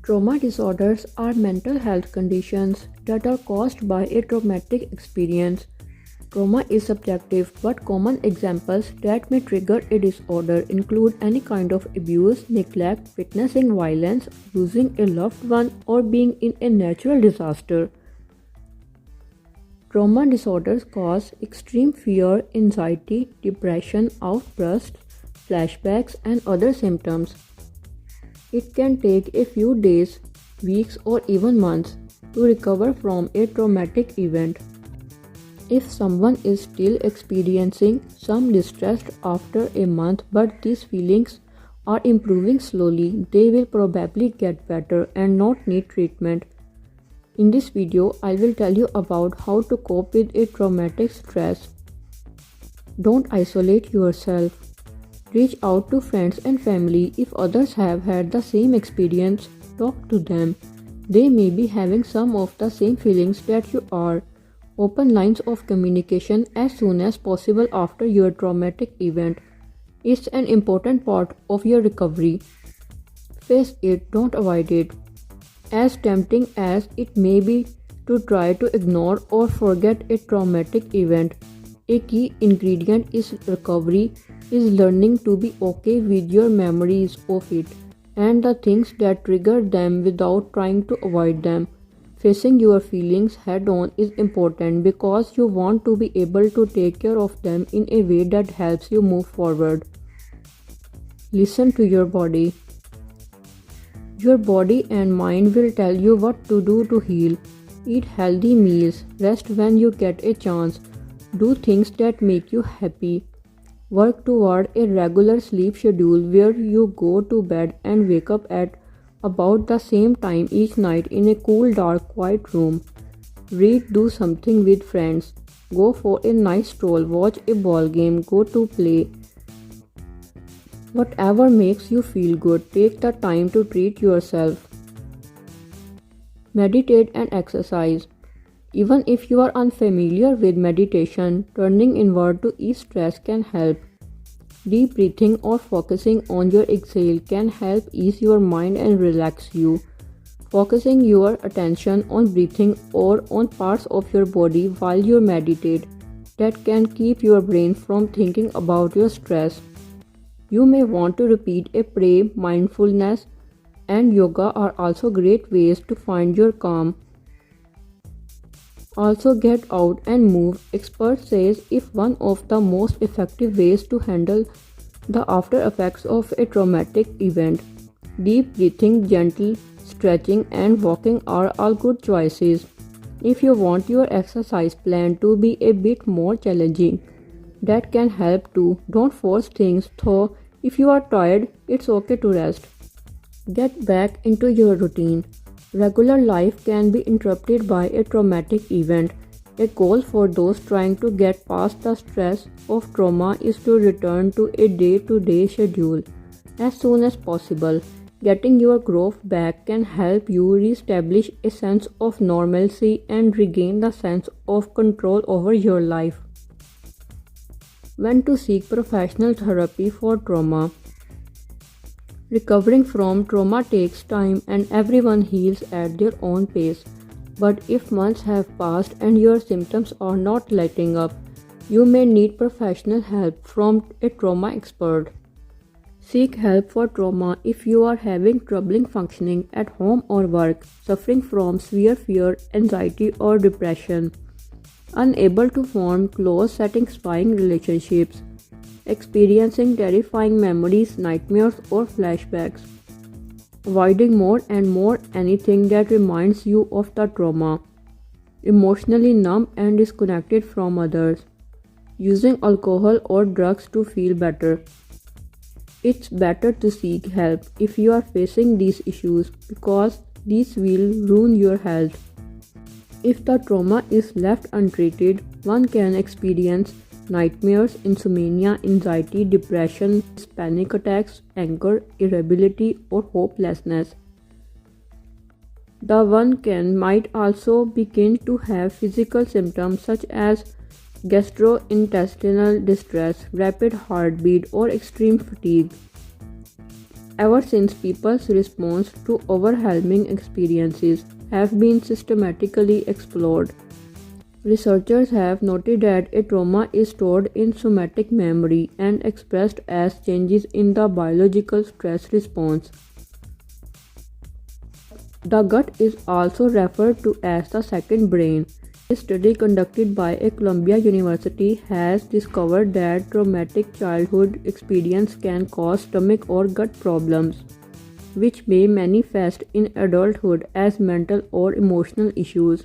Trauma disorders are mental health conditions that are caused by a traumatic experience. Trauma is subjective, but common examples that may trigger a disorder include any kind of abuse, neglect, witnessing violence, losing a loved one, or being in a natural disaster. Trauma disorders cause extreme fear, anxiety, depression, outbursts, flashbacks, and other symptoms. It can take a few days, weeks, or even months to recover from a traumatic event. If someone is still experiencing some distress after a month but these feelings are improving slowly, they will probably get better and not need treatment. In this video, I will tell you about how to cope with a traumatic stress. Don't isolate yourself. Reach out to friends and family if others have had the same experience. Talk to them. They may be having some of the same feelings that you are. Open lines of communication as soon as possible after your traumatic event. It's an important part of your recovery. Face it, don't avoid it. As tempting as it may be to try to ignore or forget a traumatic event, a key ingredient is recovery is learning to be okay with your memories of it and the things that trigger them without trying to avoid them. Facing your feelings head on is important because you want to be able to take care of them in a way that helps you move forward. Listen to your body. Your body and mind will tell you what to do to heal. Eat healthy meals, rest when you get a chance, do things that make you happy. Work toward a regular sleep schedule where you go to bed and wake up at about the same time each night in a cool, dark, quiet room. Read, do something with friends. Go for a nice stroll, watch a ball game, go to play. Whatever makes you feel good, take the time to treat yourself. Meditate and exercise. Even if you are unfamiliar with meditation, turning inward to ease stress can help. Deep breathing or focusing on your exhale can help ease your mind and relax you. Focusing your attention on breathing or on parts of your body while you meditate, that can keep your brain from thinking about your stress. You may want to repeat a prayer. Mindfulness and yoga are also great ways to find your calm. Also get out and move. Experts say if one of the most effective ways to handle the after effects of a traumatic event. Deep breathing, gentle stretching and walking are all good choices. If you want your exercise plan to be a bit more challenging, that can help too. Don't force things, though if you are tired, it's okay to rest. Get back into your routine. Regular life can be interrupted by a traumatic event. A goal for those trying to get past the stress of trauma is to return to a day-to-day schedule as soon as possible. Getting your groove back can help you reestablish a sense of normalcy and regain the sense of control over your life. When to seek professional therapy for trauma. Recovering from trauma takes time and everyone heals at their own pace. But if months have passed and your symptoms are not letting up, you may need professional help from a trauma expert. Seek help for trauma if you are having trouble functioning at home or work, suffering from severe fear, anxiety, or depression, unable to form close, satisfying relationships, experiencing terrifying memories, nightmares, or flashbacks, avoiding more and more anything that reminds you of the trauma, emotionally numb and disconnected from others, using alcohol or drugs to feel better. It's better to seek help if you are facing these issues because these will ruin your health. If the trauma is left untreated, one can experience nightmares, insomnia, anxiety, depression, panic attacks, anger, irritability, or hopelessness. The one might also begin to have physical symptoms such as gastrointestinal distress, rapid heartbeat, or extreme fatigue. Ever since people's response to overwhelming experiences have been systematically explored, researchers have noted that a trauma is stored in somatic memory and expressed as changes in the biological stress response. The gut is also referred to as the second brain. A study conducted by a Columbia University has discovered that traumatic childhood experience can cause stomach or gut problems, which may manifest in adulthood as mental or emotional issues.